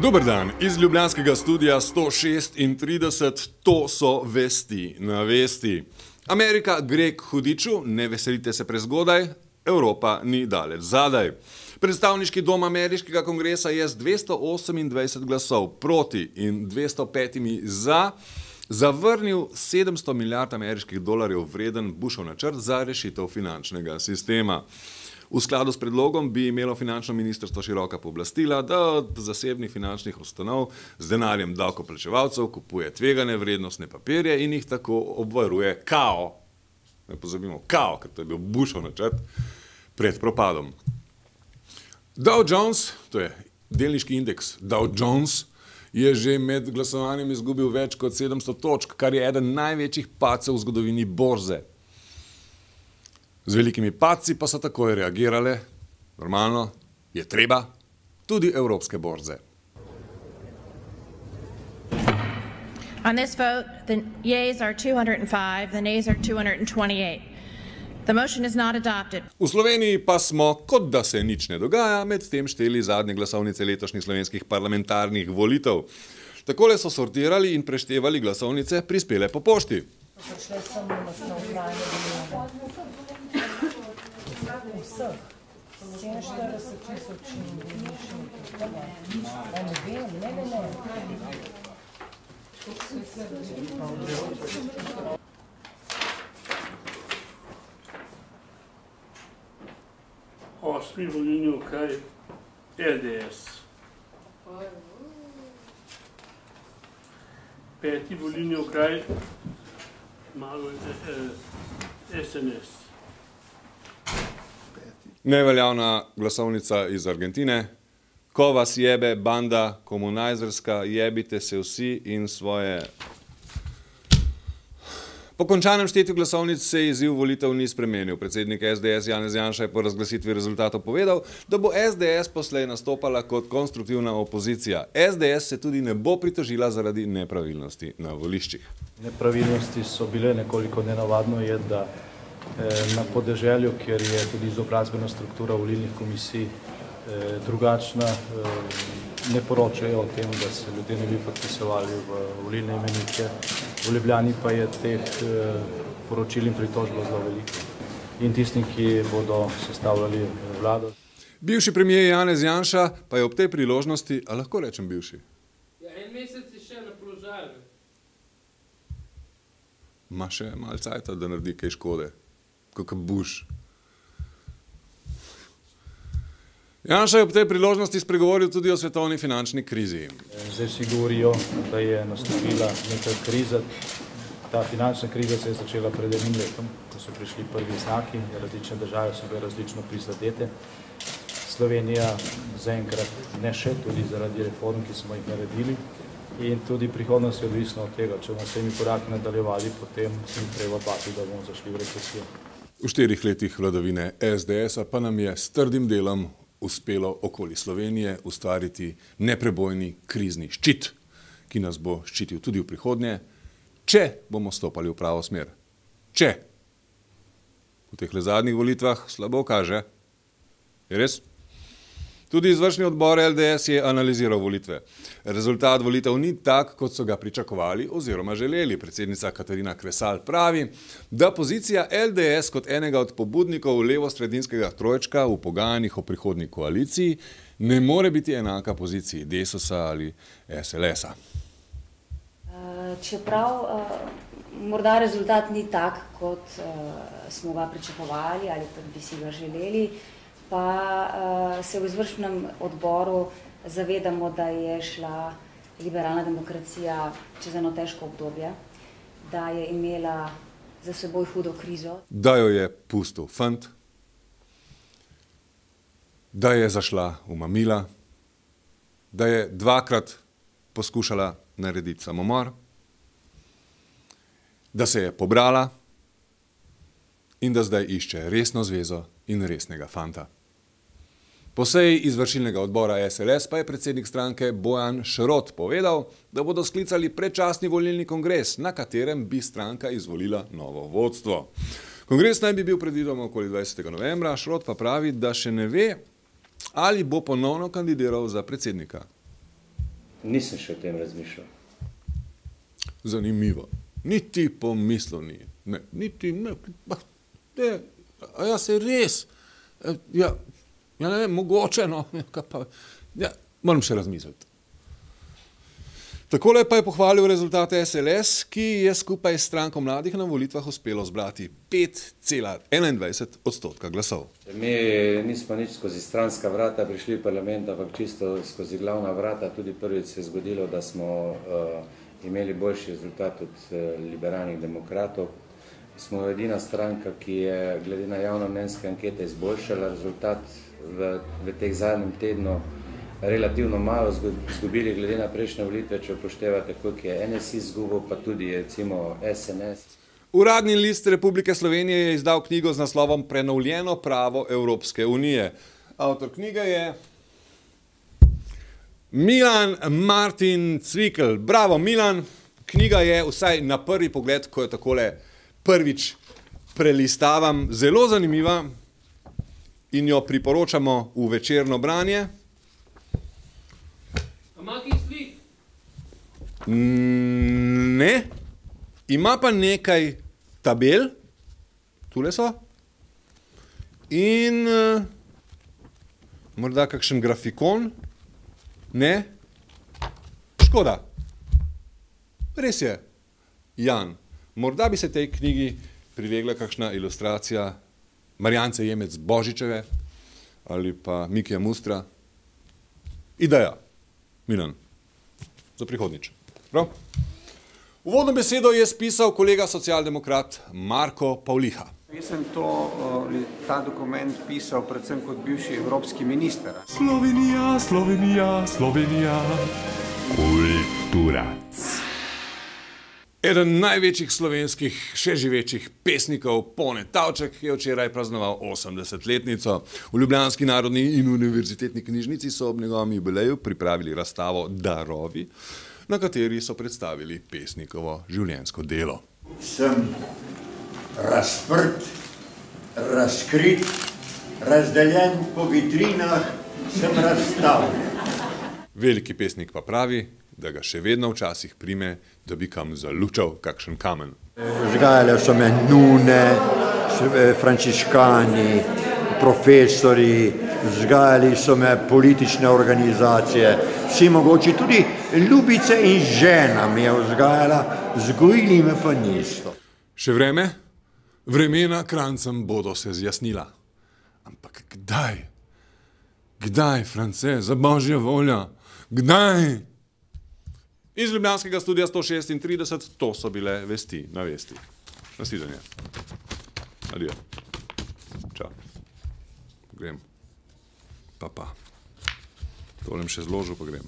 Dober dan, iz ljubljanskega studia 136, to so vesti na vesti. Amerika gre k hudiču, ne veselite se prezgodaj, Evropa ni daleč zadaj. Predstavniški dom ameriškega kongresa je z 228 glasov proti in 205 za zavrnil 700 milijard ameriških dolarjev vreden Bushov načrt za rešitev finančnega sistema. V skladu s predlogom bi imelo finančno ministrstvo široka pooblastila, da od zasebnih finančnih ustanov z denarjem davkoplačevalcev kupuje tvegane vrednostne papirje in jih tako obvaruje kao. Ne pozabimo, kao, ker to je bil Bushov načrt pred propadom. Dow Jones, to je delniški indeks Dow Jones, je že med glasovanjem izgubil več kot 700 točk, kar je eden največjih padcev v zgodovini borze. Z velikimi padci pa so takoj reagirale, normalno, je treba, tudi evropske borze. On this vote, the yeas are 205, the nays are 228. The motion is not adopted. V Sloveniji pa smo, kot da se nič ne dogaja, med tem šteli zadnje glasovnice letošnjih slovenskih parlamentarnih volitev. Takole so sortirali in preštevali glasovnice prispele po pošti. Prišle sem na upravljanje volitev. Vseh. 47 ne. Osmi volilni okraj LDS. Peti volilni okraj malo SNS. Neveljavna glasovnica iz Argentine. Ko vas jebe banda komunajzerska, jebite se vsi in svoje. Po končanem štetju glasovnic se izziv volitev ni spremenil. Predsednik SDS Janez Janša je po razglasitvi rezultatov povedal, da bo SDS poslej nastopala kot konstruktivna opozicija. SDS se tudi ne bo pritožila zaradi nepravilnosti na voliščih. Nepravilnosti so bile nekoliko nenavadno je, da na podeželju, kjer je tudi izobrazbena struktura volilnih komisij drugačna, ne poročajo o tem, da se ljudje ne bi podpisovali v volilne imenike. V Ljubljani pa je teh poročil in pritožb zelo veliko. In tistim, ki bodo sestavljali vlado. Bivši premier Janez Janša pa je ob tej priložnosti, a lahko rečem bivši? Ja, en mesec je še na položaju. Ma še malo cajta, da naredi kaj škode. Kakor Bush. Janša je ob tej priložnosti spregovoril tudi o svetovni finančni krizi. Zdaj vsi govorijo, da je nastopila neka kriza. Ta finančna kriza se je začela pred enim letom, ko so prišli prvi znaki, različne države so bile različno prizadete. Slovenija zaenkrat ne še, tudi zaradi reform, ki smo jih naredili. In tudi prihodnost je odvisna od tega, če bomo s temi koraki nadaljevali, potem se ni treba bati, da bomo zašli v recesijo. V 4 letih vladavine SDS-a pa nam je s trdim delom uspelo okoli Slovenije ustvariti neprebojni krizni ščit, ki nas bo ščitil tudi v prihodnje, če bomo stopali v pravo smer. Če v teh zadnjih volitvah slabo kaže. Je res? Tudi izvršni odbor LDS je analiziral volitve. Rezultat volitev ni tak, kot so ga pričakovali oziroma želeli. Predsednica Katarina Kresal pravi, da pozicija LDS kot enega od pobudnikov levo-sredinskega trojčka v pogajanjih o prihodnji koaliciji ne more biti enaka poziciji Desusa ali SLS-a. Čeprav morda rezultat ni tak, kot smo ga pričakovali ali kot bi si ga želeli, pa se v izvršnem odboru zavedamo, da je šla liberalna demokracija čez eno težko obdobje, da je imela za seboj hudo krizo. Da jo je pustil fant, da je zašla v mamila, da je dvakrat poskušala narediti samomor, da se je pobrala in da zdaj išče resno zvezo in resnega fanta. Po seji izvršilnega odbora SLS pa je predsednik stranke Bojan Šrot povedal, da bodo sklicali predčasni volilni kongres, na katerem bi stranka izvolila novo vodstvo. Kongres naj bi bil predvidoma okoli 20. novembra, Šrot pa pravi, da še ne ve, ali bo ponovno kandidiral za predsednika. Nisem še o tem razmišljal. Zanimivo. Niti pomislil ni. Ne, niti ne. A ja, se res. Ja, ne vem, mogoče, no. Ja, moram še razmisliti. Takole pa je pohvalil rezultate SLS, ki je skupaj s stranko mladih na volitvah uspelo zbrati 5,21% glasov. Mi nismo nič skozi stranska vrata prišli v parlament, ampak čisto skozi glavna vrata. Tudi prvič se je zgodilo, da smo imeli boljši rezultat od liberalnih demokratov. Smo edina stranka, ki je glede na javnomnenjske ankete izboljšala rezultat v teh zadnjem tednu. Relativno malo zgubili glede na prejšnje volitve, če upoštevate, koliko je NSI izgubil, pa tudi recimo SNS. Uradni list Republike Slovenije je izdal knjigo z naslovom Prenovljeno pravo Evropske unije. Avtor knjige je Milan Martin Cvikl. Bravo, Milan! Knjiga je vsaj na prvi pogled, ko jo takole prvič prelistavam, zelo zanimiva in jo priporočamo v večerno branje. Ima kaj slik? Ne. Ima pa nekaj tabel. Tule so. In morda kakšen grafikon. Ne. Škoda. Res je. Jan, morda bi se tej knjigi prilegla kakšna ilustracija Marjance Jemec Božičeve ali pa Mikija Mustra. Ideja. Milan, za prihodnič. Prav? Uvodno besedo je spisal kolega socialdemokrat Marko Pavliha. Jaz sem ta dokument pisal predvsem kot bivši evropski minister. Slovenija, Slovenija, Slovenija. Kulturac. Eden največjih slovenskih še živečih pesnikov, Pone Tavček, je včeraj praznoval 80-letnico. V Ljubljanski narodni in univerzitetni knjižnici so ob njegovem jubileju pripravili razstavo Darovi, na kateri so predstavili pesnikovo življenjsko delo. Sem razprt, razkrit, razdeljen po vitrinah, sem razstavljen. Veliki pesnik pa pravi, da ga še vedno včasih prime, da bi kam zalučal kakšen kamen. Vzgajale so me nune, frančiškani, profesori, vzgajali so me politične organizacije, vsi mogoči, tudi ljubice in žena mi je vzgajala, vzgojili me pa niso. Še vreme? Vremena krancem bodo se zjasnila. Ampak kdaj? Kdaj, France, za božja volja? Kdaj? Iz ljubljanskega studia 136, to so bile vesti na vesti. Nasvidenje. Adijo. Čau. Grem. Pa. Tolem še zložil, pa grem.